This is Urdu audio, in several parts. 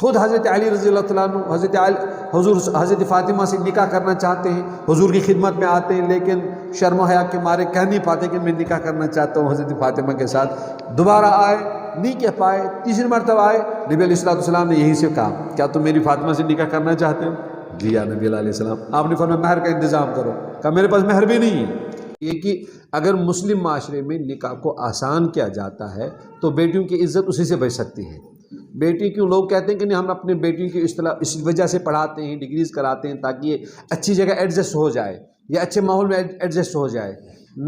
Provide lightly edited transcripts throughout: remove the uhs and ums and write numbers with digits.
خود حضرت علی رضی اللہ تعالیٰ عنہ حضرت فاطمہ سے نکاح کرنا چاہتے ہیں، حضور کی خدمت میں آتے ہیں، لیکن شرم و حیا کے مارے کہہ نہیں پاتے کہ میں نکاح کرنا چاہتا ہوں حضرت فاطمہ کے ساتھ۔ دوبارہ آئے، نہیں کہہ پائے، تیسری مرتبہ آئے، نبی علیہ السلام نے یہیں سے کہا کیا تم میری فاطمہ سے نکاح کرنا چاہتے ہو؟ جی یا نبی علیہ السلام۔ آپ نے فرمایا مہر کا انتظام کرو، کہا میرے پاس مہر بھی نہیں ہے۔ یہ کہ اگر مسلم معاشرے میں نکاح کو آسان کیا جاتا ہے تو بیٹیوں کی عزت اسی سے بچ سکتی ہے۔ بیٹی کیوں لوگ کہتے ہیں کہ نہیں ہم اپنے بیٹیوں کی اس وجہ سے پڑھاتے ہیں، ڈگریز کراتے ہیں تاکہ یہ اچھی جگہ ایڈجسٹ ہو جائے یا اچھے ماحول میں ایڈجسٹ ہو جائے۔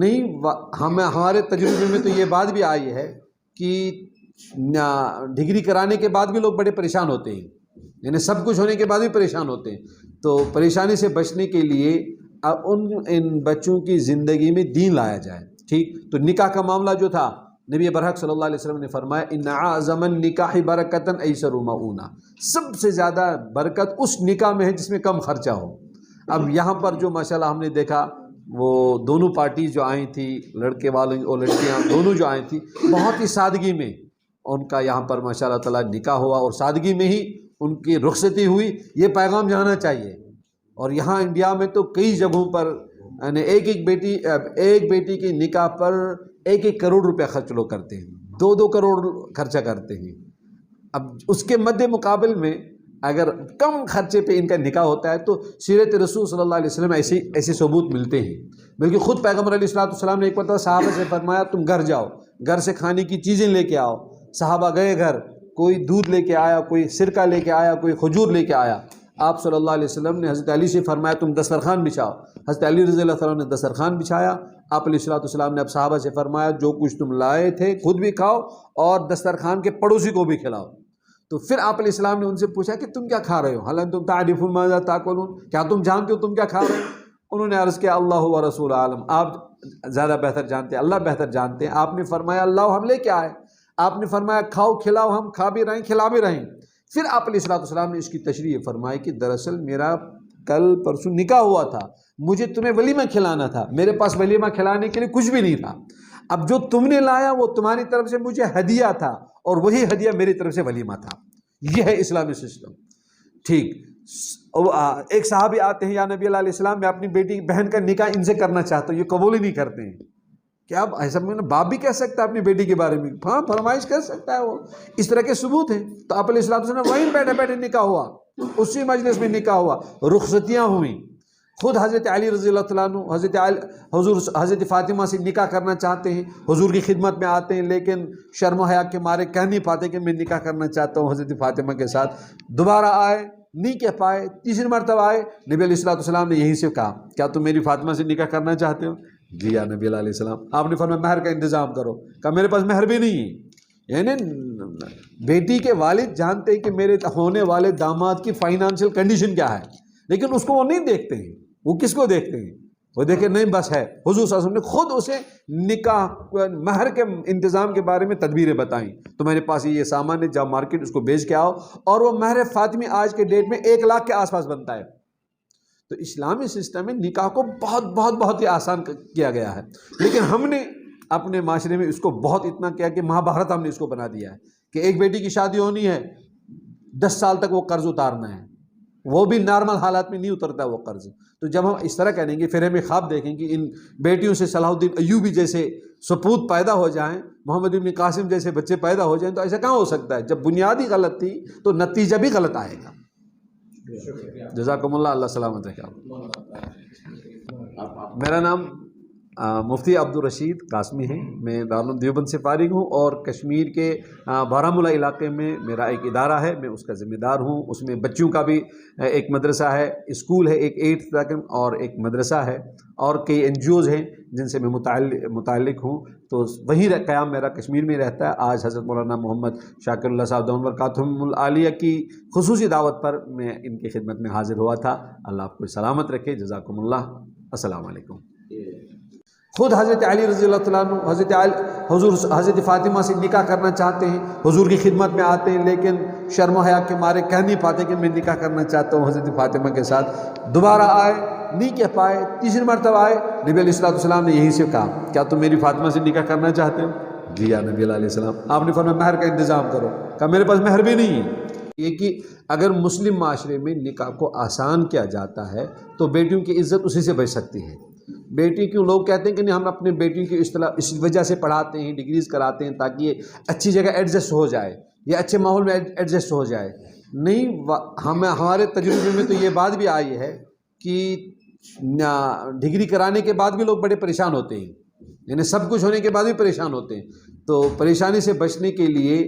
نہیں، ہمارے تجربے میں تو یہ بات بھی آئی ہے کہ ڈگری کرانے کے بعد بھی لوگ بڑے پریشان ہوتے ہیں، یعنی سب کچھ ہونے کے بعد بھی پریشان ہوتے ہیں۔ تو پریشانی سے بچنے کے لیے ان بچوں کی زندگی میں دین لایا جائے۔ ٹھیک، تو نکاح کا معاملہ جو تھا، نبی برحق صلی اللہ علیہ وسلم نے فرمایا ان اعظم النکاح برکتاً ایسر مؤونہ، سب سے زیادہ برکت اس نکاح میں ہے جس میں کم خرچہ ہو۔ اب یہاں پر جو ماشاءاللہ ہم نے دیکھا وہ دونوں پارٹیز جو آئی تھیں، لڑکے والے اور لڑکیاں دونوں جو آئی تھیں، بہت ہی سادگی میں ان کا یہاں پر ماشاء اللہ تعالیٰ نکاح ہوا اور سادگی میں ہی ان کی رخصتی ہوئی۔ یہ پیغام جانا چاہیے۔ اور یہاں انڈیا میں تو کئی جگہوں پر یعنی ایک بیٹی کی نکاح پر 1 کروڑ روپے خرچ لوگ کرتے ہیں، 2 کروڑ خرچہ کرتے ہیں۔ اب اس کے مد مقابل میں اگر کم خرچے پہ ان کا نکاح ہوتا ہے تو سیرت رسول صلی اللہ علیہ وسلم ایسے ثبوت ملتے ہیں۔ بلکہ خود پیغمبر علیہ السلام نے ایک مرتبہ صحابہ سے فرمایا تم گھر جاؤ، گھر سے کھانے کی چیزیں لے کے آؤ۔ صحابہ گئے گھر، کوئی دودھ لے کے آیا، کوئی سرکہ لے کے آیا، کوئی کھجور لے کے آیا۔ آپ صلی اللہ علیہ وسلم نے حضرت علی سے فرمایا تم دسترخوان بچھاؤ۔ حضرت علی رضی اللہ تعالیٰ نے دسترخوان بچھایا۔ آپ علیہ السلام نے اب صحابہ سے فرمایا جو کچھ تم لائے تھے خود بھی کھاؤ اور دسترخوان کے پڑوسی کو بھی کھلاؤ۔ تو پھر آپ علیہ السلام نے ان سے پوچھا کہ تم کیا کھا رہے ہو؟ حالانکہ تم تعریفون ماذا تاکلون، کیا تم جانتے ہو تم کیا کھا رہے ہو؟ انہوں نے عرض کیا اللہ و رسول عالم، آپ زیادہ بہتر جانتے ہیں، اللہ بہتر جانتے ہیں۔ آپ نے فرمایا اللہ ہم لے کے آئے۔ آپ نے فرمایا کھاؤ کھلاؤ، ہم کھا بھی رہیں کھلا بھی رہیں۔ پھر آپ علیہ السلام نے اس کی تشریح فرمائی کہ دراصل میرا کل پرسوں نکاح ہوا تھا، مجھے تمہیں ولیمہ کھلانا تھا، میرے پاس ولیمہ کھلانے کے لیے کچھ بھی نہیں تھا۔ اب جو تم نے لایا وہ تمہاری طرف سے مجھے ہدیہ تھا اور وہی ہدیہ میری طرف سے ولیمہ تھا۔ یہ ہے اسلامی سسٹم۔ ٹھیک، ایک صحابی آتے ہیں یا نبی اللہ علیہ السلام میں اپنی بیٹی بہن کا نکاح ان سے کرنا چاہتا ہوں، یہ قبول ہی نہیں کرتے ہیں۔ کیا اب ایسا باپ بھی کہہ سکتا ہے اپنی بیٹی کے بارے میں؟ ہاں فرمائش کر سکتا ہے، وہ اس طرح کے ثبوت ہیں۔ تو آپ علیہ السلام وہیں بیٹھے بیٹھے نکاح ہوا، اسی مجلس میں نکاح ہوا، رخصتیاں ہوئیں۔ خود حضرت علی رضی اللہ تعالیٰ عنہ حضرت فاطمہ سے نکاح کرنا چاہتے ہیں، حضور کی خدمت میں آتے ہیں، لیکن شرم و حیا کے مارے کہہ نہیں پاتے کہ میں نکاح کرنا چاہتا ہوں حضرت فاطمہ کے ساتھ۔ دوبارہ آئے، نہیں کہہ پائے، تیسری مرتبہ آئے، نبی علیہ السلام نے یہیں سے کہا کیا تم میری فاطمہ سے نکاح کرنا چاہتے ہو؟ جی یا نبی علیہ السلام۔ آپ نے فرمایا مہر کا انتظام کرو، کہا میرے پاس مہر بھی نہیں ہے۔ یعنی بیٹی کے والد جانتے ہیں کہ میرے ہونے والے داماد کی فائنانشیل کنڈیشن کیا ہے، لیکن اس کو وہ نہیں دیکھتے ہیں۔ وہ کس کو دیکھتے ہیں؟ وہ دیکھیں نہیں بس ہے۔ حضور صلی اللہ علیہ وسلم نے خود اسے نکاح مہر کے انتظام کے بارے میں تدبیریں بتائیں، تمہارے پاس یہ سامان ہے، جاؤ مارکیٹ اس کو بیچ کے آؤ، اور وہ مہر فاطمی آج کے ڈیٹ میں 1 لاکھ کے آس پاس بنتا ہے۔ تو اسلامی سسٹم میں نکاح کو بہت ہی آسان کیا گیا ہے، لیکن ہم نے اپنے معاشرے میں اس کو بہت اتنا کیا کہ مہابھارت ہم نے اس کو بنا دیا ہے کہ ایک بیٹی کی شادی ہونی ہے، 10 سال تک وہ قرض اتارنا ہے، وہ بھی نارمل حالات میں نہیں اترتا وہ قرض۔ تو جب ہم اس طرح کہیں گے پھر ہمیں خواب دیکھیں کہ ان بیٹیوں سے صلاح الدین ایوبی جیسے سپوت پیدا ہو جائیں، محمد ابن قاسم جیسے بچے پیدا ہو جائیں، تو ایسا کہاں ہو سکتا ہے؟ جب بنیادی غلط تھی تو نتیجہ بھی غلط آئے گا۔ جزاکم اللہ، اللہ سلامت رکھے۔ میرا نام مفتی عبدالرشید قاسمی ہے، میں دارالعلوم دیوبند سے فارغ ہوں اور کشمیر کے بارہمولہ علاقے میں میرا ایک ادارہ ہے، میں اس کا ذمہ دار ہوں۔ اس میں بچوں کا بھی ایک مدرسہ ہے، اسکول ہے ایک 8th تک، اور ایک مدرسہ ہے، اور کئی NGOs ہیں جن سے میں متعلق ہوں۔ تو وہیں قیام میرا کشمیر میں رہتا ہے۔ آج حضرت مولانا محمد شاکر اللہ صاحب دامت برکاتہم العالیہ کی خصوصی دعوت پر میں ان کی خدمت میں حاضر ہوا تھا۔ اللہ آپ کو سلامت رکھے، جزاکم اللہ، السلام علیکم۔ خود حضرت علی رضی اللہ تعالیٰ عنہ حضرت فاطمہ سے نکاح کرنا چاہتے ہیں، حضور کی خدمت میں آتے ہیں، لیکن شرم و حیا کے مارے کہہ نہیں پاتے کہ میں نکاح کرنا چاہتا ہوں حضرت فاطمہ کے ساتھ۔ دوبارہ آئے، نہیں کہہ پائے، تیسری مرتبہ آئے، نبی علیہ السلام نے یہیں سے کہا کیا تم میری فاطمہ سے نکاح کرنا چاہتے ہو؟ جی یا نبی علیہ السلام۔ آپ نے فرمایا مہر کا انتظام کرو، کہا میرے پاس مہر بھی نہیں ہے۔ یہ کہ اگر مسلم معاشرے میں نکاح کو آسان کیا جاتا ہے تو بیٹیوں کی عزت اسی سے بچ سکتی ہے۔ بیٹی کیوں لوگ کہتے ہیں کہ نہیں ہم اپنے بیٹیوں کی اس وجہ سے پڑھاتے ہیں، ڈگریز کراتے ہیں تاکہ یہ اچھی جگہ ایڈجسٹ ہو جائے یا اچھے ماحول میں ایڈجسٹ ہو جائے۔ نہیں، ہمارے تجربے میں تو یہ بات بھی آئی ہے کہ ڈگری کرانے کے بعد بھی لوگ بڑے پریشان ہوتے ہیں، یعنی سب کچھ ہونے کے بعد بھی پریشان ہوتے ہیں۔ تو پریشانی سے بچنے کے لیے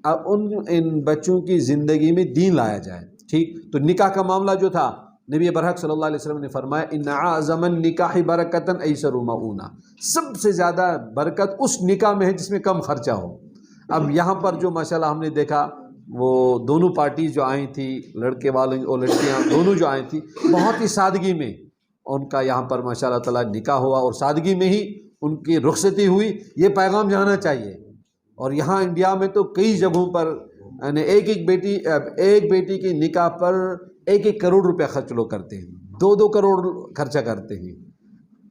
ان بچوں کی زندگی میں دین لایا جائے۔ ٹھیک، تو نکاح کا معاملہ جو تھا، نبی برحق صلی اللہ علیہ وسلم نے فرمایا ان اعظم النکاح برکتاً ایسر مؤونہ، سب سے زیادہ برکت اس نکاح میں ہے جس میں کم خرچہ ہو۔ اب یہاں پر جو ماشاءاللہ ہم نے دیکھا، وہ دونوں پارٹیز جو آئی تھی، لڑکے والے اور لڑکیاں دونوں جو آئی تھی، بہت ہی سادگی میں ان کا یہاں پر ماشاء اللہ تعالیٰ نکاح ہوا اور سادگی میں ہی ان کی رخصتی ہوئی۔ یہ پیغام جانا چاہیے۔ اور یہاں انڈیا میں تو کئی جگہوں پر یعنی ایک بیٹی کی نکاح پر 1 کروڑ روپے خرچ لوگ کرتے ہیں، 2 کروڑ خرچہ کرتے ہیں۔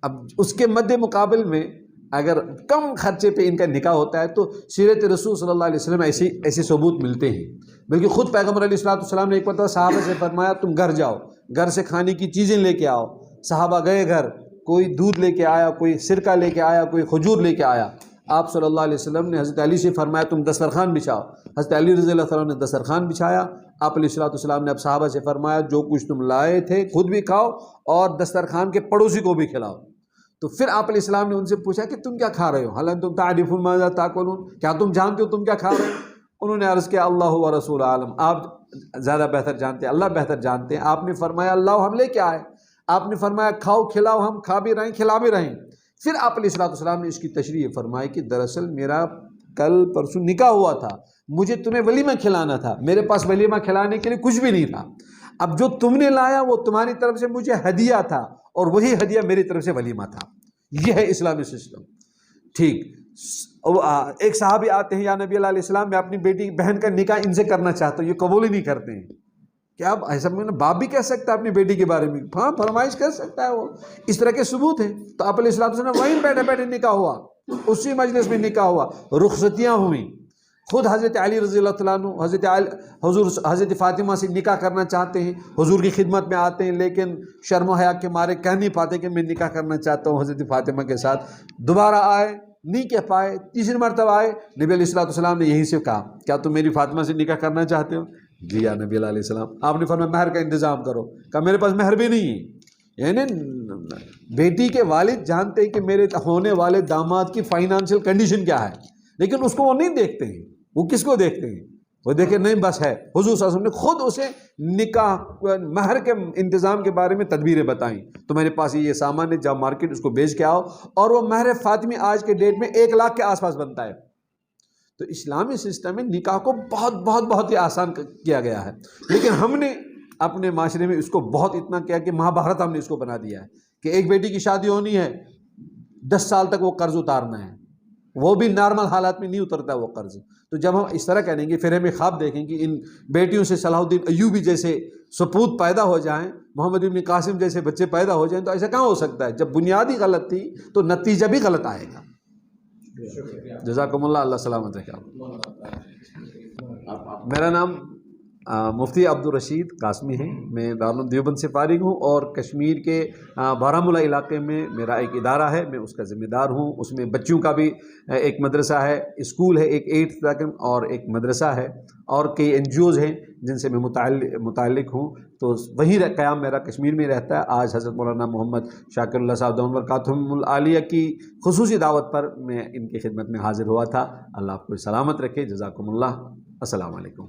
اب اس کے مد مقابل میں اگر کم خرچے پہ ان کا نکاح ہوتا ہے تو سیرت رسول صلی اللہ علیہ وسلم ایسے ثبوت ملتے ہیں۔ بلکہ خود پیغمبر علیہ السلام نے ایک مرتبہ صحابہ سے فرمایا تم گھر جاؤ، گھر سے کھانے کی چیزیں لے کے آؤ۔ صحابہ گئے گھر، کوئی دودھ لے کے آیا، کوئی سرکہ لے کے آیا، کوئی کھجور لے کے آیا۔ آپ صلی اللہ علیہ وسلم نے حضرت علی سے فرمایا تم دسترخوان بچھاؤ۔ حضرت علی رضی اللہ عنہ نے دسترخوان بچھایا۔ آپ علیہ السلام نے اب صحابہ سے فرمایا جو کچھ تم لائے تھے خود بھی کھاؤ اور دسترخوان کے پڑوسی کو بھی کھلاؤ۔ تو پھر آپ علیہ السلام نے ان سے پوچھا کہ تم کیا کھا رہے ہو؟ حال انتم تعرفون ماذا تاکلون، کیا تم جانتے ہو تم کیا کھا رہے ہو؟ انہوں نے عرض کیا اللہ و رسول عالم، آپ زیادہ بہتر جانتے ہیں، اللہ بہتر جانتے ہیں۔ آپ نے فرمایا اللہ ہم لے کے آئے۔ آپ نے فرمایا کھاؤ کھلاؤ، ہم کھا بھی رہے ہیں کھلا بھی رہے ہیں۔ پھر آپ علیہ السلام نے اس کی تشریح فرمائی کہ دراصل میرا کل پرسوں نکاح ہوا تھا، مجھے تمہیں ولیمہ کھلانا تھا، میرے پاس ولیمہ کھلانے کے لیے کچھ بھی نہیں تھا۔ اب جو تم نے لایا وہ تمہاری طرف سے مجھے ہدیہ تھا اور وہی ہدیہ میری طرف سے ولیمہ تھا۔ یہ ہے اسلامی سسٹم۔ ٹھیک، ایک صحابی آتے ہیں یا نبی اللہ علیہ السلام، میں اپنی بیٹی بہن کا نکاح ان سے کرنا چاہتا ہوں، یہ قبول ہی نہیں کرتے ہیں۔ کیا ایسا باپ بھی کہہ سکتا ہے اپنی بیٹی کے بارے میں؟ ہاں، فرمائش کر سکتا ہے، وہ اس طرح کے ثبوت ہیں۔ تو آپ علیہ السلام وہیں بیٹھے بیٹھے نکاح ہوا، اسی مجلس میں نکاح ہوا، رخصتیاں ہوئیں۔ خود حضرت علی رضی اللہ عنہ حضرت فاطمہ سے نکاح کرنا چاہتے ہیں، حضور کی خدمت میں آتے ہیں، لیکن شرم و حیا کے مارے کہہ نہیں پاتے کہ میں نکاح کرنا چاہتا ہوں حضرت فاطمہ کے ساتھ۔ دوبارہ آئے، نہیں کہہ پائے، تیسری مرتبہ آئے، نبی علیہ السلام نے یہیں سے کہا کیا تم میری فاطمہ سے نکاح کرنا چاہتے ہو؟ جی یا نبی علیہ السلام۔ آپ نے فرمایا مہر کا انتظام کرو۔ کہا میرے پاس مہر بھی نہیں ہے۔ یعنی بیٹی کے والد جانتے ہیں کہ میرے ہونے والے داماد کی فائنانشیل کنڈیشن کیا ہے، لیکن اس کو وہ نہیں دیکھتے ہیں۔ وہ کس کو دیکھتے ہیں؟ وہ دیکھیں نہیں بس ہے۔ حضور صلی اللہ علیہ وسلم نے خود اسے نکاح مہر کے انتظام کے بارے میں تدبیریں بتائیں۔ تو میرے پاس یہ سامان ہے، جا مارکیٹ اس کو بیچ کے آؤ، اور وہ مہر فاطمی آج کے ڈیٹ میں 1 لاکھ کے آس پاس بنتا ہے۔ تو اسلامی سسٹم میں نکاح کو بہت ہی آسان کیا گیا ہے، لیکن ہم نے اپنے معاشرے میں اس کو بہت اتنا کیا کہ مہابھارت ہم نے اس کو بنا دیا ہے کہ ایک بیٹی کی شادی ہونی ہے، 10 سال تک وہ قرض اتارنا ہے، وہ بھی نارمل حالات میں نہیں اترتا وہ قرض۔ تو جب ہم اس طرح کریں گے، پھر ہمیں خواب دیکھیں کہ ان بیٹیوں سے صلاح الدین ایوبی جیسے سپوت پیدا ہو جائیں، محمد ابن قاسم جیسے بچے پیدا ہو جائیں، تو ایسا کہاں ہو سکتا ہے؟ جب بنیاد ہی غلط تھی تو نتیجہ بھی غلط آئے گا۔ جزاکم اللہ، اللہ سلامت رکھے۔ میرا نام مفتی عبدالرشید قاسمی ہے، میں دارالعلوم دیوبند سے فارغ ہوں، اور کشمیر کے بارہمولہ علاقے میں میرا ایک ادارہ ہے، میں اس کا ذمہ دار ہوں۔ اس میں بچوں کا بھی ایک مدرسہ ہے، اسکول ہے ایک 8th تک، اور ایک مدرسہ ہے، اور کئی NGOs ہیں جن سے میں متعلق ہوں۔ تو وہی قیام میرا کشمیر میں رہتا ہے۔ آج حضرت مولانا محمد شاکر اللہ صاحب دامت برکاتہم العالیہ کی خصوصی دعوت پر میں ان کی خدمت میں حاضر ہوا تھا۔ اللہ آپ کو سلامت رکھے۔ جزاکم اللہ، السلام علیکم۔